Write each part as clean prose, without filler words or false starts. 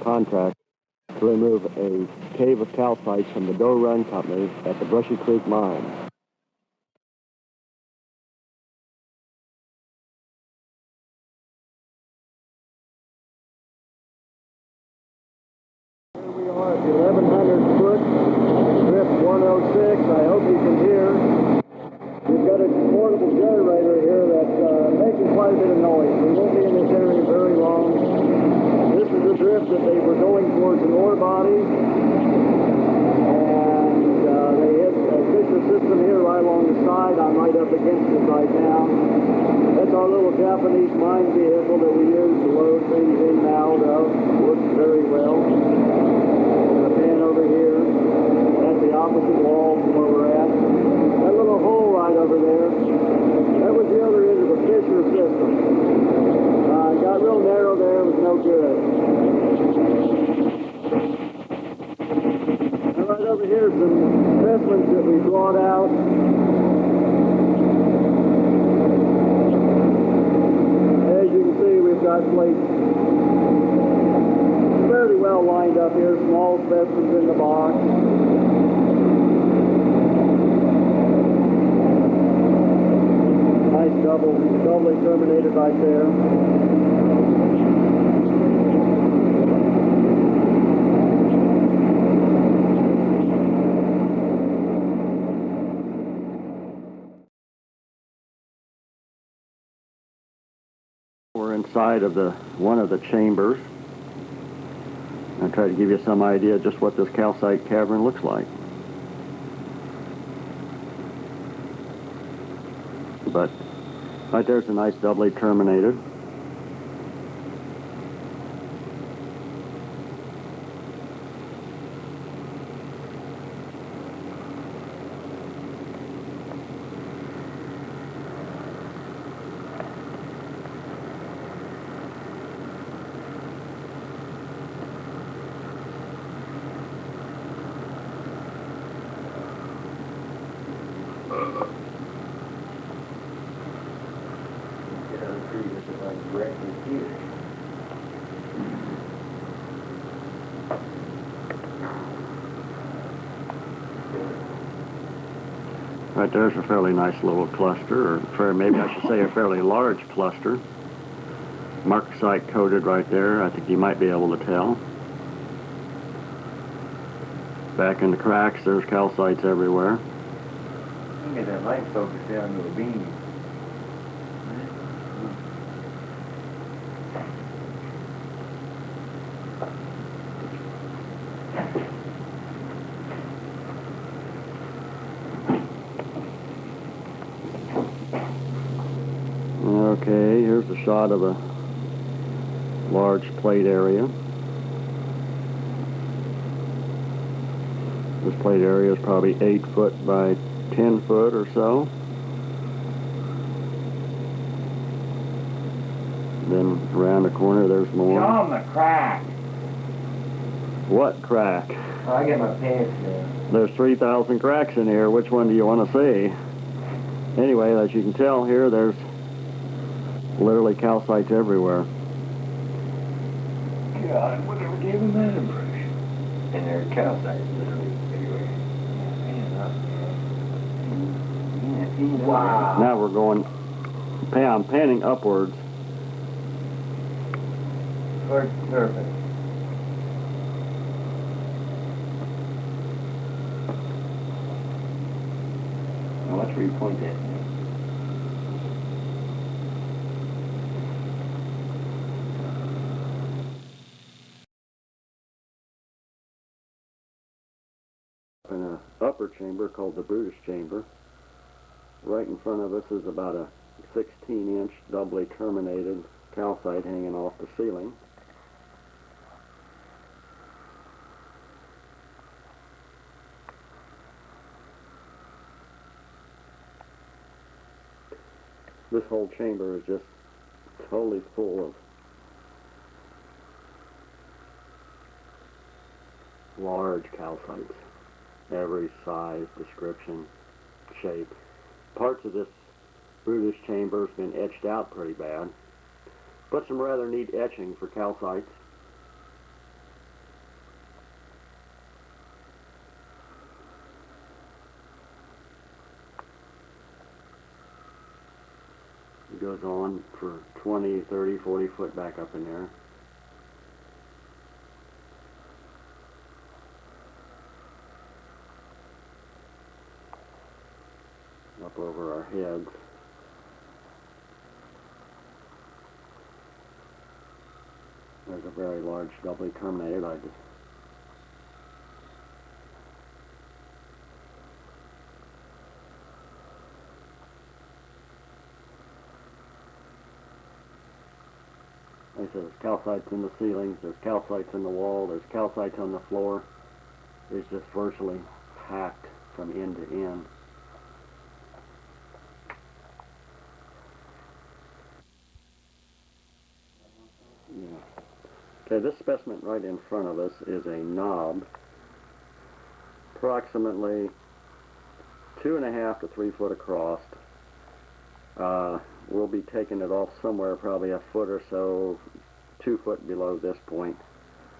contract to remove a cave of calcites from the Doe Run Company at the Brushy Creek Mine. Here we are at the 1100 foot, drift 106. I hope you can hear. We've got a portable generator here that's making quite a bit of noise. We won't be in this area very long. This is the drift that they were going towards an ore body. And they hit a fissure system here right along the side. I'm right up against it right now. That's our little Japanese mine vehicle that we use to load things in and out of. Works very well. The pan over here. That's the opposite wall from where we're at. That little hole right over there, that was the other end of the fissure system. It got real narrow there, it was no good. And right over here, some specimens that we brought out. As you can see, we've got plates fairly well lined up here, small specimens in the box. Nice doubly terminated right there. We're inside of one of the chambers. I'll try to give you some idea of just what this calcite cavern looks like. But right there's a nice doubly terminated. Right there's a fairly nice little cluster, or maybe I should say a fairly large cluster. Marcasite coated right there, I think you might be able to tell. Back in the cracks, there's calcites everywhere. You get that light focus down to a beam. Okay, here's a shot of a large plate area. This plate area is probably 8 foot by 10 foot or so. Then around the corner there's more. Show 'em the crack. What crack? Oh, I get my pants there. There's 3,000 cracks in here. Which one do you want to see? Anyway, as you can tell here, there's literally calcites everywhere. God, whatever gave him that impression? And there's calcite literally everywhere. Wow. Now we're going, I'm panning upwards. Towards the surface. Now watch where you point that. In an upper chamber called the Brushy chamber. Right in front of us is about a 16-inch doubly terminated calcite hanging off the ceiling. This whole chamber is just totally full of large calcites. Every size, description, shape. Parts of this Brushy chamber has been etched out pretty bad, but some rather neat etching for calcites. goes on for 20, 30, 40 foot back up in there. Up over our heads. There's a very large doubly terminated. Like I said, there's calcites in the ceilings, there's calcites in the wall, there's calcites on the floor. It's just virtually packed from end to end. Yeah. Okay, this specimen right in front of us is a knob, approximately 2.5 to 3 foot across. We'll be taking it off somewhere probably a foot or so, 2 foot below this point.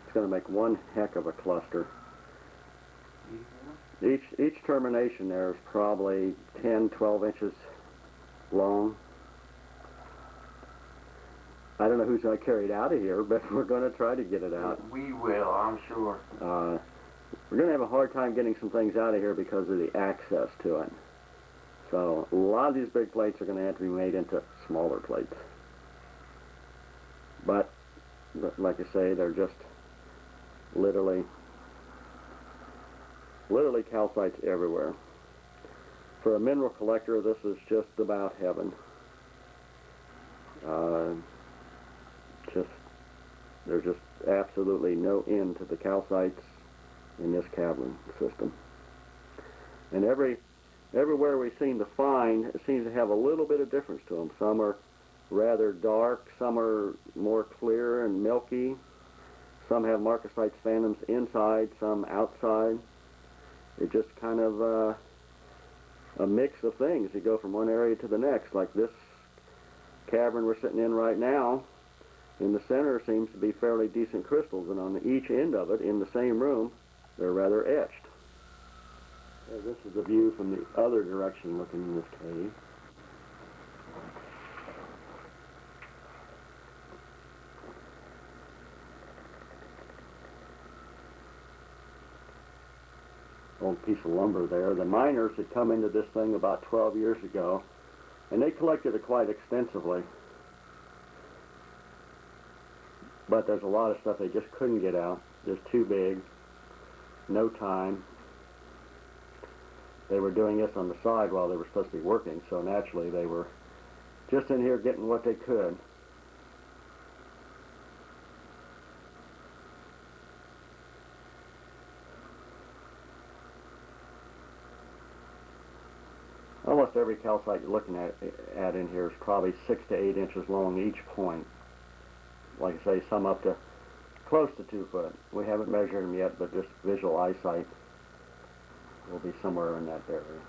It's going to make one heck of a cluster. Each termination there is probably 10, 12 inches long. I don't know who's going to carry it out of here, but we're going to try to get it out. We will, I'm sure. We're going to have a hard time getting some things out of here because of the access to it. So a lot of these big plates are going to have to be made into smaller plates. But like I say, they're just literally calcites everywhere. For a mineral collector, this is just about heaven. There's just absolutely no end to the calcites in this cavern system. And everywhere we seem to find, it seems to have a little bit of difference to them. Some are rather dark, some are more clear and milky. Some have Marcasite phantoms inside, some outside. It's just kind of a mix of things. You go from one area to the next. Like this cavern we're sitting in right now, in the center seems to be fairly decent crystals, and on each end of it, in the same room, they're rather etched. This is the view from the other direction looking in this cave. Old piece of lumber there. The miners had come into this thing about 12 years ago, and they collected it quite extensively. But there's a lot of stuff they just couldn't get out. Just too big. No time. They were doing this on the side while they were supposed to be working, so naturally they were just in here getting what they could. Almost every calcite you're looking at in here is probably 6 to 8 inches long each point. Like I say, some up to close to 2 foot. We haven't measured them yet, but just visual eyesight will be somewhere in that area.